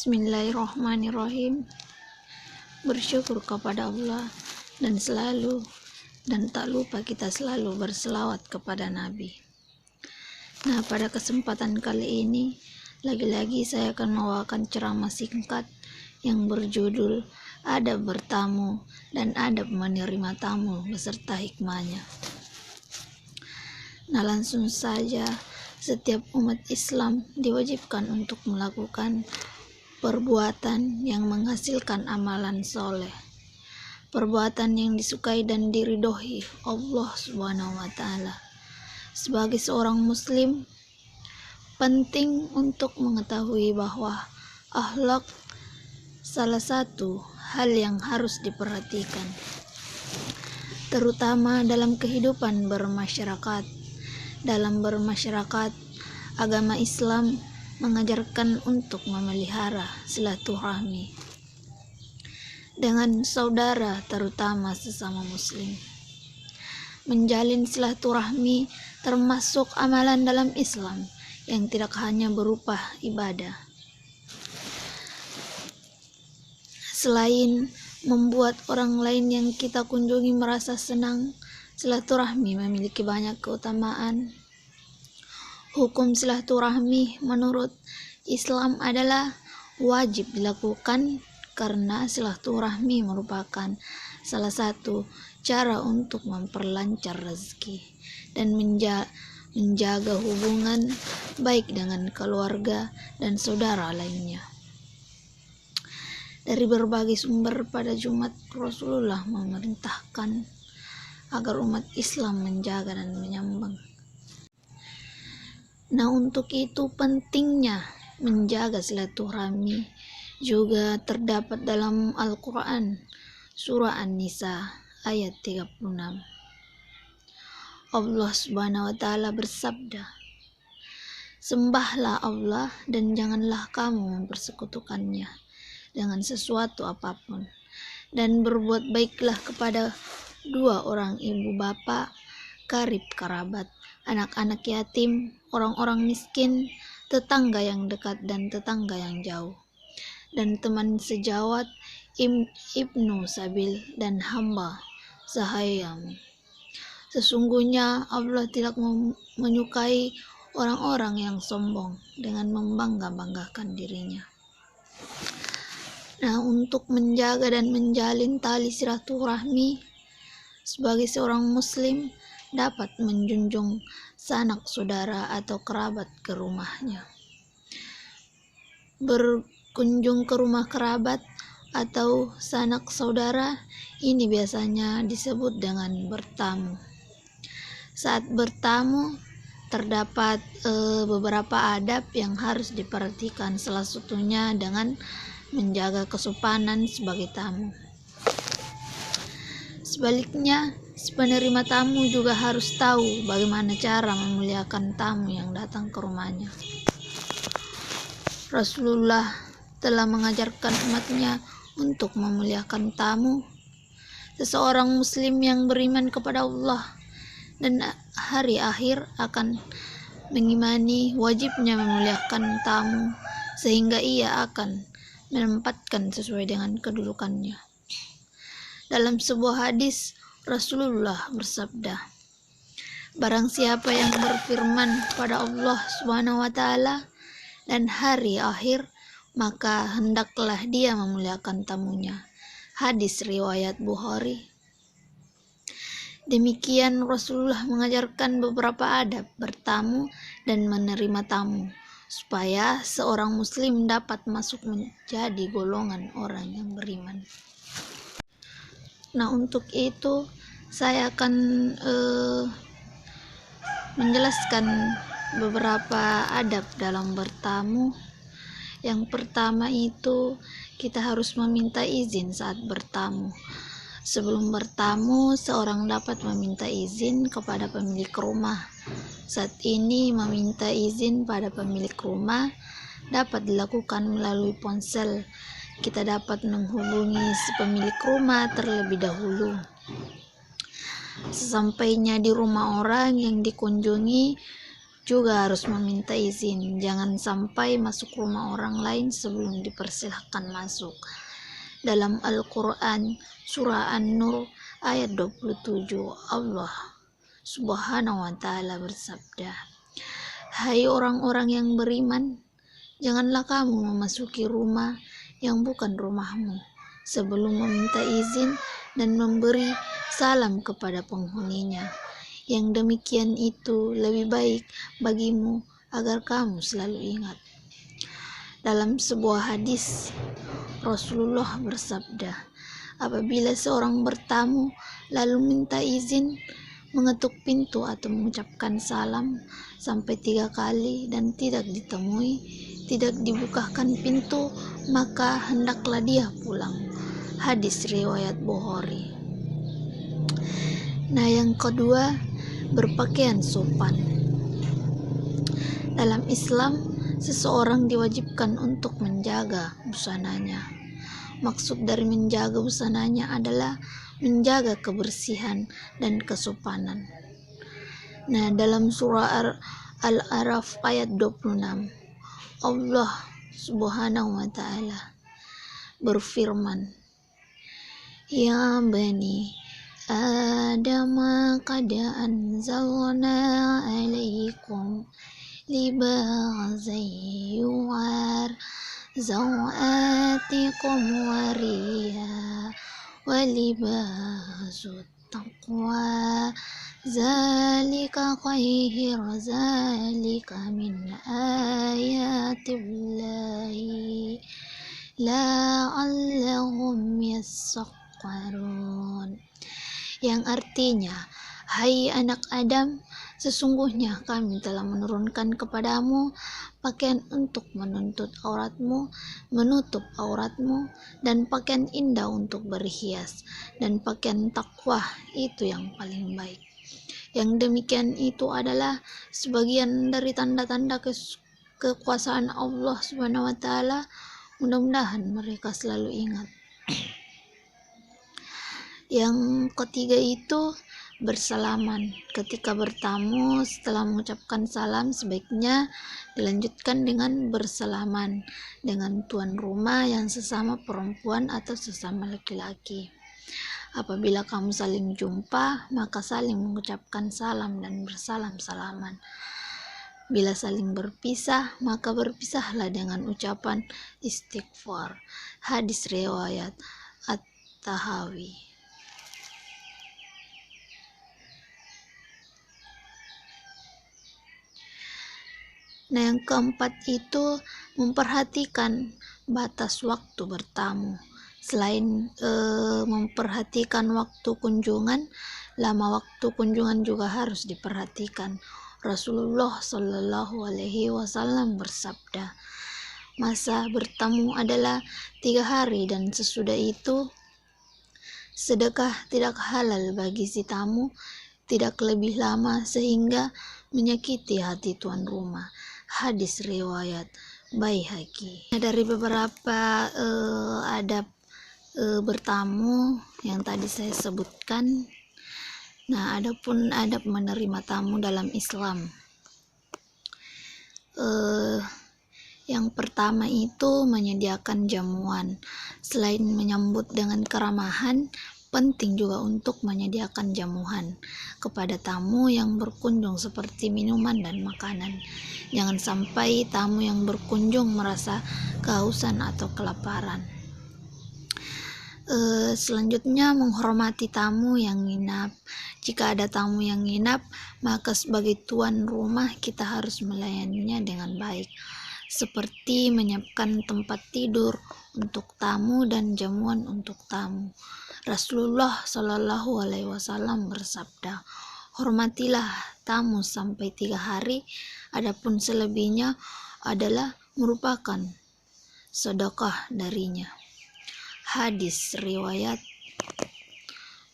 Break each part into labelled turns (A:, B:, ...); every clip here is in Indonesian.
A: Bismillahirrahmanirrahim. Bersyukur kepada Allah dan tak lupa kita selalu berselawat kepada Nabi. Nah, pada kesempatan kali ini lagi-lagi saya akan membawakan ceramah singkat yang berjudul Adab Bertamu dan Adab Menerima Tamu beserta hikmahnya. Nah, langsung saja, setiap umat Islam diwajibkan untuk melakukan perbuatan yang menghasilkan amalan soleh, perbuatan yang disukai dan diridhoi Allah Subhanahu wa Ta'ala. Sebagai seorang Muslim, penting untuk mengetahui bahwa akhlak salah satu hal yang harus diperhatikan, terutama dalam kehidupan bermasyarakat. Dalam bermasyarakat, agama Islam mengajarkan untuk memelihara silaturahmi dengan saudara, terutama sesama Muslim. Menjalin silaturahmi termasuk amalan dalam Islam yang tidak hanya berupa ibadah. Selain membuat orang lain yang kita kunjungi merasa senang, silaturahmi memiliki banyak keutamaan. Hukum silaturahmi menurut Islam adalah wajib dilakukan karena silaturahmi merupakan salah satu cara untuk memperlancar rezeki dan menjaga hubungan baik dengan keluarga dan saudara lainnya. Dari berbagai sumber pada Jumat, Rasulullah memerintahkan agar umat Islam menjaga dan menyambung. Nah, untuk itu pentingnya menjaga silaturahmi juga terdapat dalam Al-Quran, Surah An-Nisa ayat 36. Allah Subhanahu wa Ta'ala bersabda, "Sembahlah Allah dan janganlah kamu mempersekutukannya dengan sesuatu apapun, dan berbuat baiklah kepada dua orang ibu bapa, karib kerabat, anak-anak yatim, orang-orang miskin, tetangga yang dekat dan tetangga yang jauh, dan teman sejawat, ibnu sabil, dan hamba sahayamu. Sesungguhnya Allah tidak menyukai orang-orang yang sombong dengan membangga-banggakan dirinya." Nah, untuk menjaga dan menjalin tali silaturahmi, sebagai seorang Muslim dapat menjunjung sanak saudara atau kerabat ke rumahnya. Berkunjung ke rumah kerabat atau sanak saudara ini biasanya disebut dengan bertamu. Saat bertamu terdapat beberapa adab yang harus diperhatikan, salah satunya dengan menjaga kesopanan sebagai tamu. Sebaliknya, penerima tamu juga harus tahu bagaimana cara memuliakan tamu yang datang ke rumahnya. Rasulullah telah mengajarkan umatnya untuk memuliakan tamu. Seseorang Muslim yang beriman kepada Allah dan hari akhir akan mengimani wajibnya memuliakan tamu, sehingga ia akan menempatkan sesuai dengan kedudukannya. Dalam sebuah hadis, Rasulullah bersabda, "Barang siapa yang berfirman pada Allah Subhanahu wa Ta'ala dan hari akhir, maka hendaklah dia memuliakan tamunya." Hadis riwayat Bukhari. Demikian Rasulullah mengajarkan beberapa adab bertamu dan menerima tamu, supaya seorang Muslim dapat masuk menjadi golongan orang yang beriman. Nah, untuk itu saya akan menjelaskan beberapa adab dalam bertamu. Yang pertama itu kita harus meminta izin saat bertamu. Sebelum bertamu, seorang dapat meminta izin kepada pemilik rumah. Saat ini meminta izin pada pemilik rumah dapat dilakukan melalui ponsel. Kita dapat menghubungi si pemilik rumah terlebih dahulu. Sesampainya di rumah orang yang dikunjungi, juga harus meminta izin. Jangan sampai masuk rumah orang lain sebelum dipersilahkan masuk. Dalam Al-Quran, surah An-Nur ayat 27, Allah Subhanahu wa Ta'ala bersabda, "Hai orang-orang yang beriman, janganlah kamu memasuki rumah yang bukan rumahmu sebelum meminta izin dan memberi salam kepada penghuninya. Yang demikian itu lebih baik bagimu agar kamu selalu ingat." Dalam sebuah hadis, Rasulullah bersabda, apabila seorang bertamu lalu minta izin, mengetuk pintu atau mengucapkan salam sampai 3 kali dan tidak ditemui, tidak dibukakan pintu, maka hendaklah dia pulang. Hadis riwayat Bukhari. Nah, yang kedua, berpakaian sopan. Dalam Islam, seseorang diwajibkan untuk menjaga busananya. Maksud dari menjaga busananya adalah menjaga kebersihan dan kesopanan. Nah, dalam surah Al-A'raf ayat 26, Allah Subhanahu wa Ta'ala berfirman, "Ya bani Adam qad anzalna 'alaikum libasan yuwar zawatikum wariya walibasut taqwa zalika khair zalika min ayatillahi la'allahum yassaqarun." Yang artinya, hai anak Adam, sesungguhnya kami telah menurunkan kepadamu pakaian untuk menutup auratmu, dan pakaian indah untuk berhias, dan pakaian takwa itu yang paling baik. Yang demikian itu adalah sebagian dari tanda-tanda kekuasaan Allah Subhanahu wa Ta'ala. Mudah-mudahan mereka selalu ingat. Yang ketiga itu bersalaman. Ketika bertamu, setelah mengucapkan salam, sebaiknya dilanjutkan dengan bersalaman dengan tuan rumah yang sesama perempuan atau sesama laki-laki. Apabila kamu saling jumpa, maka saling mengucapkan salam dan bersalam-salaman. Bila saling berpisah, maka berpisahlah dengan ucapan istighfar. Hadis riwayat At-Tahawi. Nah, yang keempat itu memperhatikan batas waktu bertamu. Selain memperhatikan waktu kunjungan, lama waktu kunjungan juga harus diperhatikan. Rasulullah Shallallahu Alaihi Wasallam bersabda, masa bertamu adalah 3 hari dan sesudah itu sedekah tidak halal bagi si tamu tidak lebih lama sehingga menyakiti hati tuan rumah. Hadis riwayat Baihaqi. Dari beberapa adab bertamu yang tadi saya sebutkan, nah adapun adab menerima tamu dalam Islam, yang pertama itu menyediakan jamuan. Selain menyambut dengan keramahan, penting juga untuk menyediakan jamuan kepada tamu yang berkunjung seperti minuman dan makanan. Jangan sampai tamu yang berkunjung merasa kehausan atau kelaparan. Selanjutnya, menghormati tamu yang nginap. Jika ada tamu yang nginap, maka sebagai tuan rumah kita harus melayaninya dengan baik, seperti menyiapkan tempat tidur untuk tamu dan jamuan untuk tamu. Rasulullah Shallallahu Alaihi Wasallam bersabda, hormatilah tamu sampai 3 hari, adapun selebihnya adalah merupakan sedekah darinya. Hadis riwayat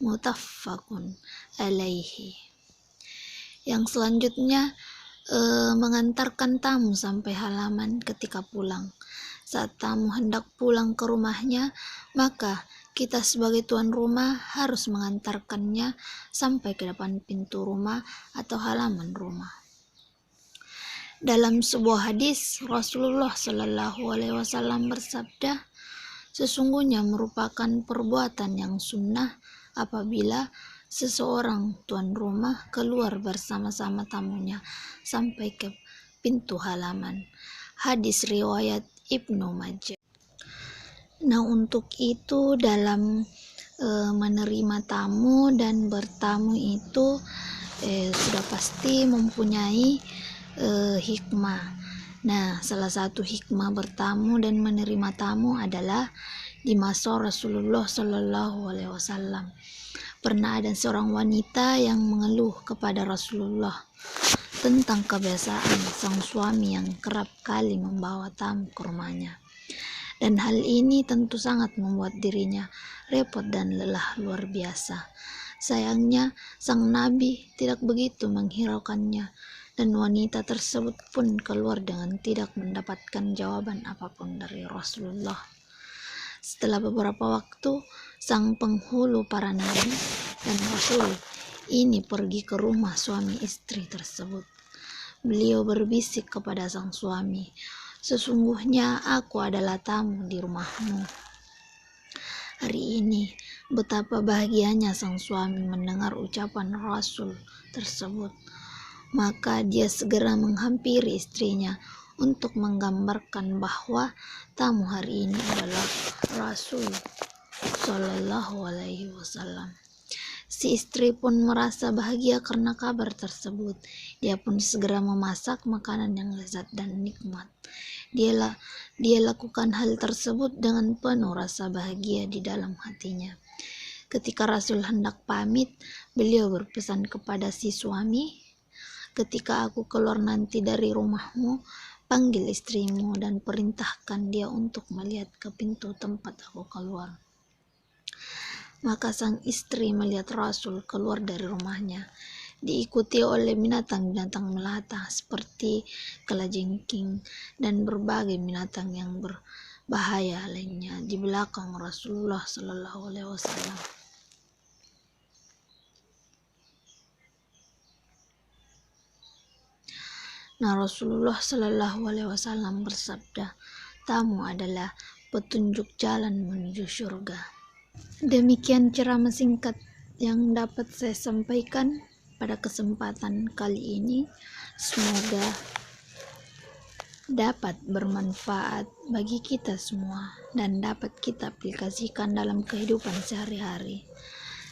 A: muttafaqun alaihi. Yang selanjutnya, mengantarkan tamu sampai halaman ketika pulang. Saat tamu hendak pulang ke rumahnya, maka kita sebagai tuan rumah harus mengantarkannya sampai ke depan pintu rumah atau halaman rumah. Dalam sebuah hadis, Rasulullah Shallallahu Alaihi Wasallam bersabda, sesungguhnya merupakan perbuatan yang sunnah apabila seseorang tuan rumah keluar bersama-sama tamunya sampai ke pintu halaman. Hadis riwayat Ibnu Majah. Nah, untuk itu dalam menerima tamu dan bertamu itu sudah pasti mempunyai hikmah. Nah, salah satu hikmah bertamu dan menerima tamu adalah di masa Rasulullah Shallallahu Alaihi Wasallam. Pernah ada seorang wanita yang mengeluh kepada Rasulullah tentang kebiasaan sang suami yang kerap kali membawa tamu ke rumahnya. Dan hal ini tentu sangat membuat dirinya repot dan lelah luar biasa. Sayangnya, sang Nabi tidak begitu menghiraukannya, dan wanita tersebut pun keluar dengan tidak mendapatkan jawaban apapun dari Rasulullah. Setelah beberapa waktu, sang penghulu para nabi dan rasul ini pergi ke rumah suami istri tersebut. Beliau berbisik kepada sang suami, sesungguhnya aku adalah tamu di rumahmu. Hari ini, betapa bahagianya sang suami mendengar ucapan Rasul tersebut. Maka dia segera menghampiri istrinya untuk menggambarkan bahwa tamu hari ini adalah Rasul Shallallahu Alaihi Wasallam. Si istri pun merasa bahagia karena kabar tersebut. Dia pun segera memasak makanan yang lezat dan nikmat. Dia lakukan hal tersebut dengan penuh rasa bahagia di dalam hatinya. Ketika Rasul hendak pamit, beliau berpesan kepada si suami, ketika aku keluar nanti dari rumahmu, panggil istrimu dan perintahkan dia untuk melihat ke pintu tempat aku keluar. Maka sang istri melihat Rasul keluar dari rumahnya, diikuti oleh binatang-binatang melata seperti kalajengking dan berbagai binatang yang berbahaya lainnya di belakang Rasulullah Shallallahu Alaihi Wasallam. Nah, Rasulullah Shallallahu Alaihi Wasallam bersabda, tamu adalah petunjuk jalan menuju surga. Demikian ceramah singkat yang dapat saya sampaikan pada kesempatan kali ini. Semoga dapat bermanfaat bagi kita semua dan dapat kita aplikasikan dalam kehidupan sehari-hari.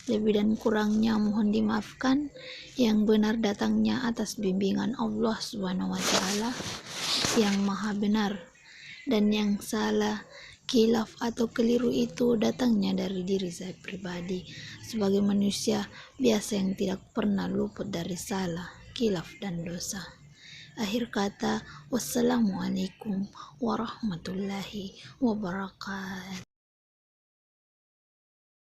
A: Lebih dan kurangnya mohon dimaafkan. Yang benar datangnya atas bimbingan Allah Subhanahu wa Ta'ala yang Maha Benar, dan yang salah, khilaf atau keliru itu datangnya dari diri saya pribadi sebagai manusia biasa yang tidak pernah luput dari salah, khilaf dan dosa. Akhir kata, wassalamualaikum warahmatullahi wabarakatuh.